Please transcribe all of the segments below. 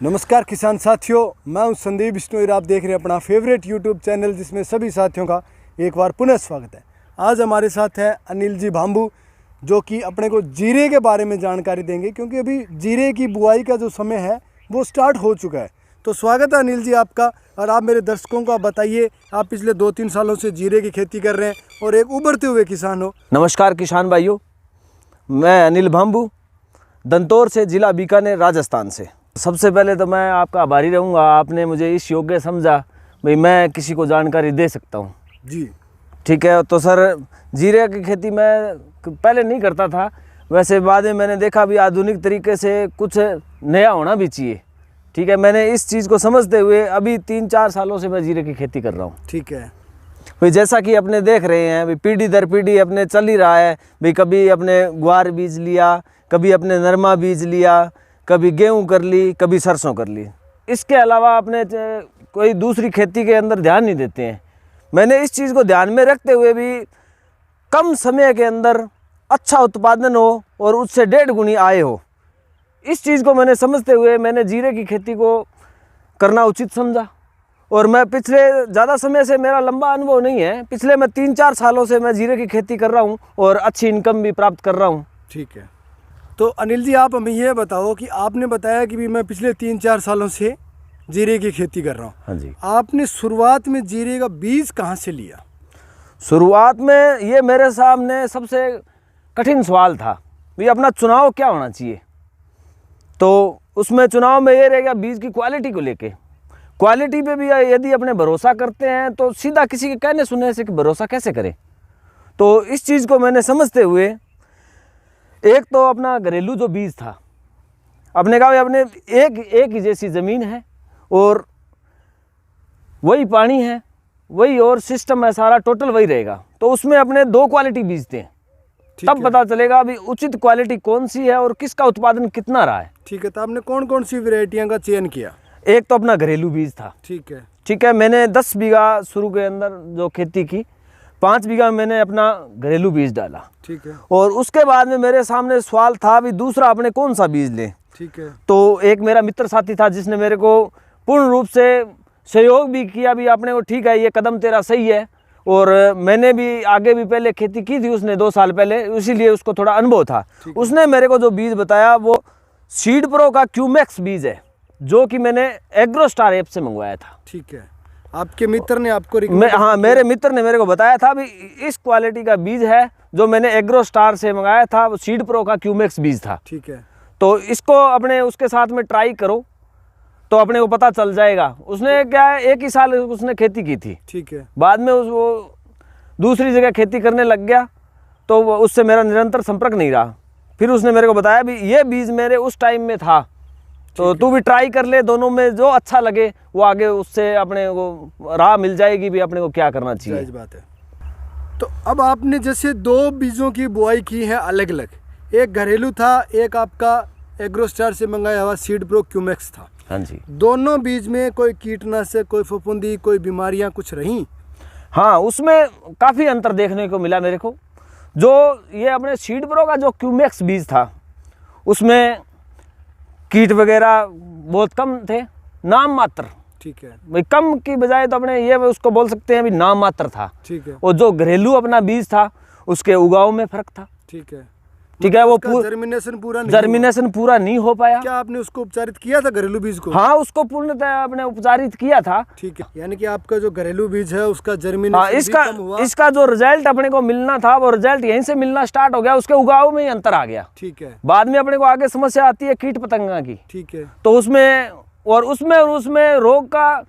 नमस्कार किसान साथियों, मैं हूं संदीप बिश्नोई। आप देख रहे हैं अपना फेवरेट यूट्यूब चैनल, जिसमें सभी साथियों का एक बार पुनः स्वागत है। आज हमारे साथ है अनिल जी भांबू, जो कि अपने को जीरे के बारे में जानकारी देंगे, क्योंकि अभी जीरे की बुआई का जो समय है वो स्टार्ट हो चुका है। तो स्वागत है अनिल जी आपका। और आप मेरे दर्शकों को बताइए, आप पिछले 2-3 सालों से जीरे की खेती कर रहे हैं और एक उभरते हुए किसान हो। नमस्कार किसान भाइयों, मैं अनिल भांबू, दंतौर से, जिला बीकानेर, राजस्थान से। सबसे पहले तो मैं आपका आभारी रहूँगा, आपने मुझे इस योग्य समझा भाई मैं किसी को जानकारी दे सकता हूँ। जी ठीक है। तो सर, जीरे की खेती मैं पहले नहीं करता था, वैसे बाद में मैंने देखा भी आधुनिक तरीके से कुछ नया होना भी चाहिए। ठीक है, मैंने इस चीज़ को समझते हुए अभी 3-4 सालों से मैं जीरे की खेती कर रहा हूँ। ठीक है भाई, जैसा कि अपने देख रहे हैं भाई, पीढ़ी दर पीढ़ी अपने चल ही रहा है भाई। कभी अपने ग्वार बीज लिया, कभी अपने नरमा बीज लिया, कभी गेहूं कर ली, कभी सरसों कर ली। इसके अलावा अपने कोई दूसरी खेती के अंदर ध्यान नहीं देते हैं। मैंने इस चीज़ को ध्यान में रखते हुए भी कम समय के अंदर अच्छा उत्पादन हो और उससे 1.5 गुनी आय हो, इस चीज़ को मैंने समझते हुए मैंने जीरे की खेती को करना उचित समझा। और मैं पिछले ज़्यादा समय से, मेरा लंबा अनुभव नहीं है, पिछले मैं 3-4 सालों से मैं जीरे की खेती कर रहा हूँ और अच्छी इनकम भी प्राप्त कर रहा हूँ। ठीक है। तो अनिल जी, आप हमें ये बताओ कि आपने बताया कि भी मैं पिछले 3-4 सालों से जीरे की खेती कर रहा हूँ। हाँ जी। आपने शुरुआत में जीरे का बीज कहाँ से लिया? शुरुआत में ये मेरे सामने सबसे कठिन सवाल था भाई, अपना चुनाव क्या होना चाहिए। तो उसमें चुनाव में ये रह गया बीज की क्वालिटी को लेके। क्वालिटी पे भी यदि अपने भरोसा करते हैं तो सीधा किसी के कहने सुनने से भरोसा कैसे करें। तो इस चीज़ को मैंने समझते हुए, एक तो अपना घरेलू जो बीज था, अपने कहा अपने एक ही जैसी ज़मीन है और वही पानी है, वही और सिस्टम है, सारा टोटल वही रहेगा। तो उसमें अपने 2 क्वालिटी बीज थे, तब पता चलेगा अभी उचित क्वालिटी कौन सी है और किसका उत्पादन कितना रहा है। ठीक है। तो आपने कौन कौन सी वैरायटियों का चयन किया? एक तो अपना घरेलू बीज था। ठीक है। ठीक है, मैंने 10 बीघा शुरू के अंदर जो खेती की, 5 बीघा मैंने अपना घरेलू बीज डाला। ठीक है। और उसके बाद में मेरे सामने सवाल था भी दूसरा अपने कौन सा बीज लें। ठीक है। तो एक मेरा मित्र साथी था जिसने मेरे को पूर्ण रूप से सहयोग भी किया भी, आपने को ठीक है, ये कदम तेरा सही है। और मैंने भी आगे भी पहले खेती की थी उसने 2 साल पहले, इसीलिए उसको थोड़ा अनुभव था। उसने मेरे को जो बीज बताया वो सीड प्रो का क्यूमैक्स बीज है, जो कि मैंने एग्रोस्टार ऐप से मंगवाया था। ठीक है। आपके मित्र ने आपको हाँ, मेरे मित्र ने मेरे को बताया था भी इस क्वालिटी का बीज है, जो मैंने एग्रोस्टार से मंगाया था, वो सीड प्रो का क्यूमैक्स बीज था। ठीक है। तो इसको अपने उसके साथ में ट्राई करो तो अपने को पता चल जाएगा। उसने क्या है, 1 ही साल उसने खेती की थी। ठीक है। बाद में वो दूसरी जगह खेती करने लग गया, तो उससे मेरा निरंतर संपर्क नहीं रहा। फिर उसने मेरे को बताया भी ये बीज मेरे उस टाइम में था, तो तू भी ट्राई कर ले, दोनों में जो अच्छा लगे वो आगे उससे अपने को राह मिल जाएगी भी अपने को क्या करना चाहिए। जायज़ बात है। तो अब आपने जैसे 2 बीजों की बुआई की है अलग अलग, एक घरेलू था, एक आपका एग्रोस्टार से मंगाया हुआ सीड प्रो क्यूमैक्स था। हाँ जी। दोनों बीज में कोई कीटनाशक, कोई फफूंदी, कोई बीमारियां कुछ रहीं? हाँ, उसमें काफ़ी अंतर देखने को मिला मेरे को। जो ये अपने सीड प्रो का जो क्यूमैक्स बीज था, उसमें कीट वगैरह बहुत कम थे, नाम मात्र। ठीक है भाई, कम की बजाय तो अपने ये उसको बोल सकते हैं भी नाम मात्र था। ठीक है। और जो घरेलू अपना बीज था उसके उगाव में फर्क था। ठीक है। ठीक है। वो जर्मिनेशन पूरा नहीं हो पाया। क्या आपने उसको उपचारित किया था घरेलू बीज को? हाँ, उसको पूर्णतः आपने उपचारित किया था। ठीक है। यानी कि आपका जो घरेलू बीज है उसका जर्मिनेशन भी कम हुआ। इसका जो रिजल्ट अपने को मिलना था वो रिजल्ट यहीं से मिलना स्टार्ट हो गया, उसके उगाव में ही अंतर आ गया। ठीक है। बाद में अपने को आगे समस्या आती है कीट पतंगा की। ठीक है। तो उसमें रोग का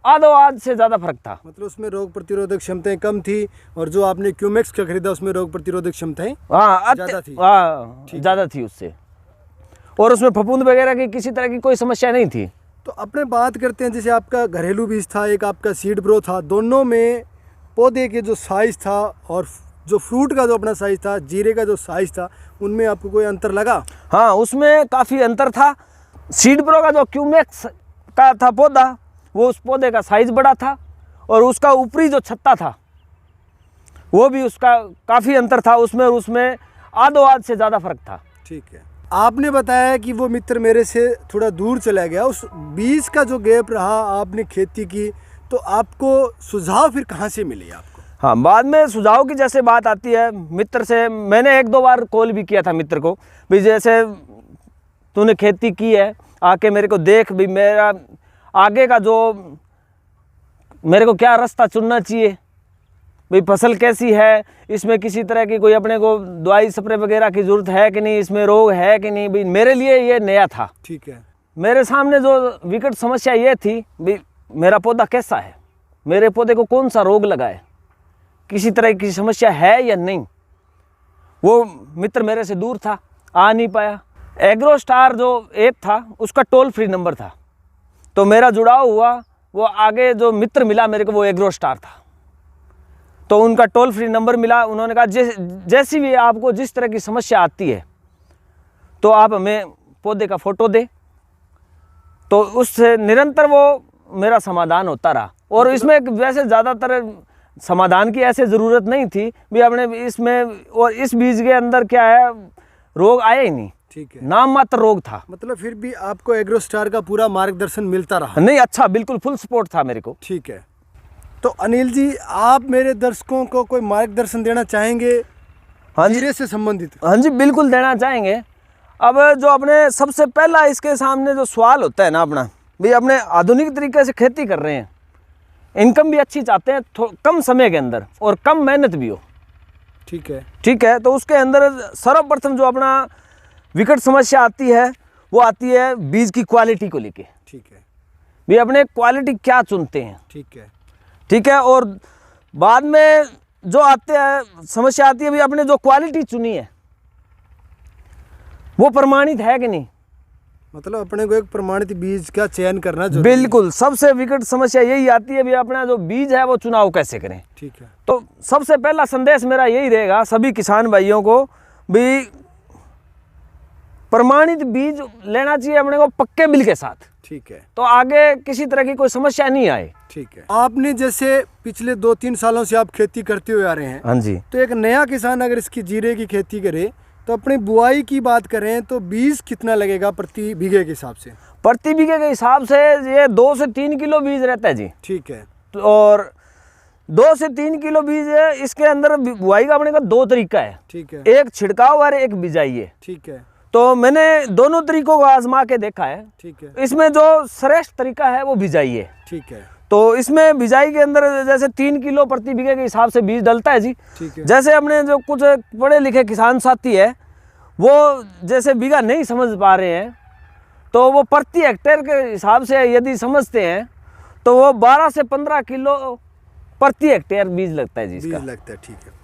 आध से ज़्यादा फर्क था। मतलब उसमें रोग प्रतिरोधक क्षमताएं कम थी, और जो आपने क्यूमैक्स का खरीदा उसमें रोग प्रतिरोधक क्षमताएं ज़्यादा थी उससे। और उसमें फफूंद वगैरह की किसी तरह की कोई समस्या नहीं थी। तो अपने बात करते हैं, जैसे आपका घरेलू बीज था, एक आपका सीड प्रो था, दोनों में पौधे के जो साइज़ था और जो फ्रूट का जो अपना साइज़ था, जीरे का जो साइज़ था, उनमें आपको कोई अंतर लगा? हाँ, उसमें काफ़ी अंतर था। सीड प्रो का जो क्यूमैक्स का था पौधा, वो उस पौधे का साइज बड़ा था और उसका ऊपरी जो छत्ता था वो भी उसका काफ़ी अंतर था उसमें, और उसमें आधो आध से ज़्यादा फर्क था। ठीक है। आपने बताया कि वो मित्र मेरे से थोड़ा दूर चला गया, उस बीज का जो गैप रहा, आपने खेती की, तो आपको सुझाव फिर कहाँ से मिले आपको? हाँ, बाद में सुझाव की जैसे बात आती है मित्र से, मैंने 1-2 बार कॉल भी किया था मित्र को भी, जैसे तूने खेती की है आके मेरे को देख भी, मेरा आगे का जो मेरे को क्या रास्ता चुनना चाहिए भाई, फसल कैसी है, इसमें किसी तरह की कोई अपने को दवाई स्प्रे वगैरह की ज़रूरत है कि नहीं, इसमें रोग है कि नहीं भाई, मेरे लिए ये नया था। ठीक है। मेरे सामने जो विकट समस्या ये थी भाई, मेरा पौधा कैसा है, मेरे पौधे को कौन सा रोग लगा है, किसी तरह की समस्या है या नहीं। वो मित्र मेरे से दूर था, आ नहीं पाया। एग्रोस्टार जो ऐप था उसका टोल फ्री नंबर था, तो मेरा जुड़ाव हुआ, वो आगे जो मित्र मिला मेरे को वो एग्रोस्टार था, तो उनका टोल फ्री नंबर मिला। उन्होंने कहा जैसी भी आपको जिस तरह की समस्या आती है तो आप हमें पौधे का फ़ोटो दे, तो उससे निरंतर वो मेरा समाधान होता रहा। और इसमें वैसे ज़्यादातर समाधान की ऐसे ज़रूरत नहीं थी भी अपने इसमें, और इस बीज के अंदर क्या है, रोग आया ही नहीं। ठीक है। नाम मात्र रोग था, मतलब फिर भी आपको एग्रोस्टार का पूरा मार्गदर्शन मिलता रहा? नहीं, अच्छा, बिल्कुल फुल सपोर्ट था मेरे को। ठीक है। तो अनिल जी, आप मेरे दर्शकों को कोई मार्गदर्शन देना चाहेंगे हाँ जी, जीरे से संबंधित? हाँ जी, बिल्कुल देना चाहेंगे। अब जो अपने सबसे पहला इसके सामने जो सवाल होता है ना अपना, भाई अपने आधुनिक तरीके से खेती कर रहे हैं, इनकम भी अच्छी चाहते हैं, कम समय के अंदर और कम मेहनत भी हो। ठीक है। ठीक है, तो उसके अंदर सर्वप्रथम जो अपना विकट समस्या आती है वो आती है बीज की क्वालिटी को लेके। ठीक है। भी अपने क्वालिटी क्या चुनते हैं। ठीक है। ठीक है, और बाद में जो आते हैं समस्या आती है भी, अपने जो क्वालिटी चुनी है वो प्रमाणित है कि नहीं। मतलब अपने को एक प्रमाणित बीज का चयन करना जरूरी है। बिल्कुल, सबसे विकट समस्या यही आती है भी, अपना जो बीज है वो चुनाव कैसे करें। ठीक है। तो सबसे पहला संदेश मेरा यही रहेगा सभी किसान भाइयों को भी, प्रमाणित बीज लेना चाहिए अपने को पक्के बिल के साथ। ठीक है। तो आगे किसी तरह की कोई समस्या नहीं आए। ठीक है। आपने जैसे पिछले 2-3 सालों से आप खेती करते हुए आ रहे हैं। हाँ जी। तो एक नया किसान अगर इसकी जीरे की खेती करे, तो अपनी बुआई की बात करें तो बीज कितना लगेगा प्रति बीघे के हिसाब से? प्रति बीघे के हिसाब से ये 2 से 3 किलो बीज रहता है जी। ठीक है। और 2 से 3 किलो बीज है, इसके अंदर बुआई का अपने का 2 तरीका है। ठीक है। एक छिड़काव और एक बिजाई है। ठीक है। तो मैंने दोनों तरीकों को आजमा के देखा है। ठीक है। इसमें जो श्रेष्ठ तरीका है वो बिजाई है। ठीक है। तो इसमें बिजाई के अंदर जैसे 3 किलो प्रति बीघे के हिसाब से बीज डलता है जी। ठीक है। जैसे अपने जो कुछ पढ़े लिखे किसान साथी है वो जैसे बीघा नहीं समझ पा रहे हैं, तो वो प्रति हेक्टेयर के हिसाब से यदि समझते हैं तो वो 12 से 15 किलो प्रति हेक्टेयर बीज लगता है जी इसका। बीज लगता है। ठीक है।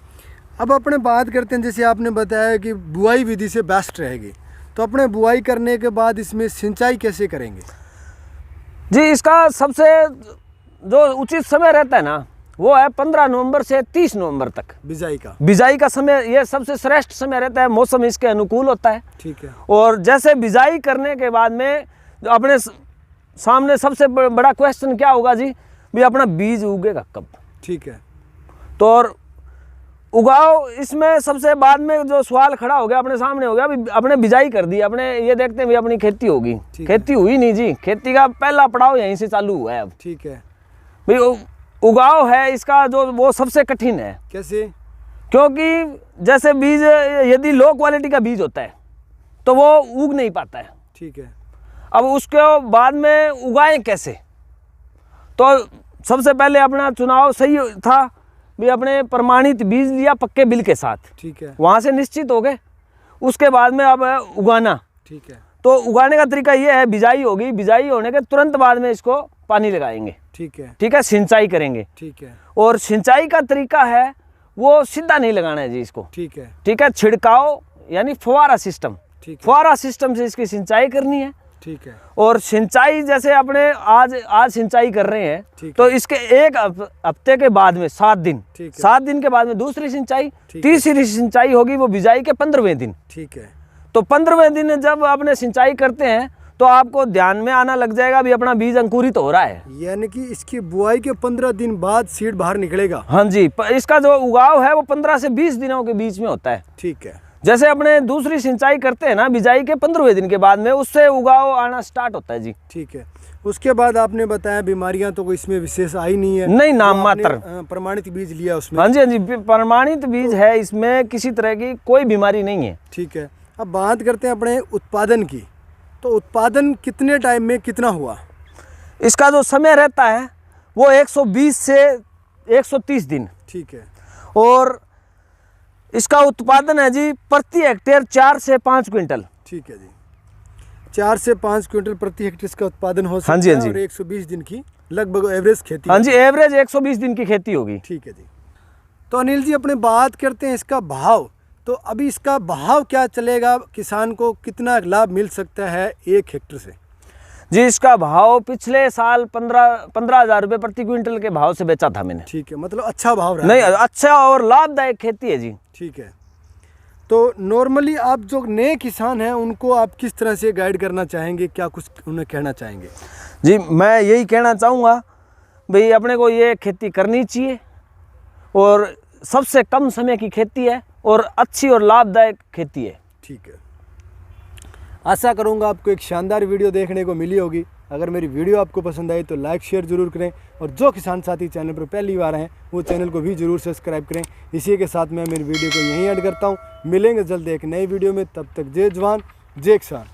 अब अपने बात करते हैं, जैसे आपने बताया कि बुआई विधि से बेस्ट रहेगी, तो अपने बुआई करने के बाद इसमें सिंचाई कैसे करेंगे? जी, इसका सबसे जो उचित समय रहता है ना वो है 15 नवंबर से 30 नवंबर तक। बिजाई का? बिजाई का समय ये सबसे श्रेष्ठ समय रहता है, मौसम इसके अनुकूल होता है। ठीक है। और जैसे बिजाई करने के बाद में अपने सामने सबसे बड़ा क्वेश्चन क्या होगा जी, भी अपना बीज उगेगा कब। ठीक है। तो और उगाओ, इसमें सबसे बाद में जो सवाल खड़ा हो गया अपने सामने हो गया, भी अपने बिजाई कर दी, अपने ये देखते हैं भी अपनी खेती होगी। खेती हुई नहीं जी, खेती का पहला पड़ाव यहीं से चालू हुआ है अब। ठीक है। भाई उगाव है इसका जो वो सबसे कठिन है। कैसे? क्योंकि जैसे बीज यदि लो क्वालिटी का बीज होता है तो वो उग नहीं पाता है। ठीक है। अब उसके बाद में उगाएं कैसे, तो सबसे पहले अपना चुनाव सही था भी, अपने प्रमाणित बीज लिया पक्के बिल के साथ। ठीक है। वहाँ से निश्चित हो गए। उसके बाद में अब उगाना। ठीक है। तो उगाने का तरीका ये है, बिजाई होगी, बिजाई होने के तुरंत बाद में इसको पानी लगाएंगे। ठीक है। ठीक है, सिंचाई करेंगे। ठीक है। और सिंचाई का तरीका है वो सीधा नहीं लगाना है जी इसको। ठीक है। ठीक है, छिड़काव यानी फुहारा सिस्टम। ठीक है। फुहारा सिस्टम से इसकी सिंचाई करनी है। ठीक है। और सिंचाई जैसे अपने आज सिंचाई कर रहे हैं तो इसके एक हफ्ते के बाद में 7 दिन, 7 दिन के बाद में दूसरी सिंचाई, तीसरी सिंचाई होगी वो बिजाई के 15वें दिन। ठीक है। तो 15वें दिन जब आपने सिंचाई करते हैं तो आपको ध्यान में आना लग जाएगा भी अपना बीज अंकुरित हो रहा है। यानी कि इसकी बुआई के 15 दिन बाद सीड बाहर निकलेगा? हाँ जी, इसका जो उगाव है वो 15 से 20 दिनों के बीच में होता है। ठीक है। जैसे अपने दूसरी सिंचाई करते हैं ना बिजाई के 15वें दिन के बाद में, उससे उगाव आना स्टार्ट होता है जी। ठीक है। उसके बाद आपने बताया बीमारियां तो कोई इसमें विशेष आई नहीं है, नहीं, नाम तो आपने, मात्र प्रमाणित बीज लिया उसमें। हाँ जी, हाँ जी, प्रमाणित बीज है, इसमें किसी तरह की कोई बीमारी नहीं है। ठीक है। अब बात करते हैं अपने उत्पादन की, तो उत्पादन कितने टाइम में कितना हुआ? इसका जो समय रहता है वो 120 से 130 दिन। ठीक है। और इसका उत्पादन है जी प्रति हेक्टेयर 4 से 5 क्विंटल। ठीक है जी, 4 से 5 क्विंटल प्रति हेक्टेयर इसका उत्पादन हो सकता हाँ जी, हाँ है जी। और 120 दिन की लगभग एवरेज खेती हाँ है। जी, एवरेज 120 दिन की खेती होगी। ठीक है जी। तो अनिल जी अपने बात करते हैं इसका भाव, तो अभी इसका भाव क्या चलेगा, किसान को कितना लाभ मिल सकता है 1 हेक्टेयर से? जी, इसका भाव पिछले साल 15,000 रुपये प्रति क्विंटल के भाव से बेचा था मैंने। ठीक है, मतलब अच्छा भाव रहा नहीं, है। अच्छा और लाभदायक खेती है जी। ठीक है। तो नॉर्मली आप जो नए किसान हैं उनको आप किस तरह से गाइड करना चाहेंगे, क्या कुछ उन्हें कहना चाहेंगे? जी, मैं यही कहना चाहूँगा भाई अपने को ये खेती करनी चाहिए, और सबसे कम समय की खेती है और अच्छी और लाभदायक खेती है। ठीक है। आशा करूंगा आपको एक शानदार वीडियो देखने को मिली होगी। अगर मेरी वीडियो आपको पसंद आई तो लाइक शेयर जरूर करें, और जो किसान साथी चैनल पर पहली बार हैं वो चैनल को भी जरूर सब्सक्राइब करें। इसी के साथ मैं मेरी वीडियो को यहीं ऐड करता हूँ। मिलेंगे जल्द एक नई वीडियो में, तब तक जय जवान जय किसान।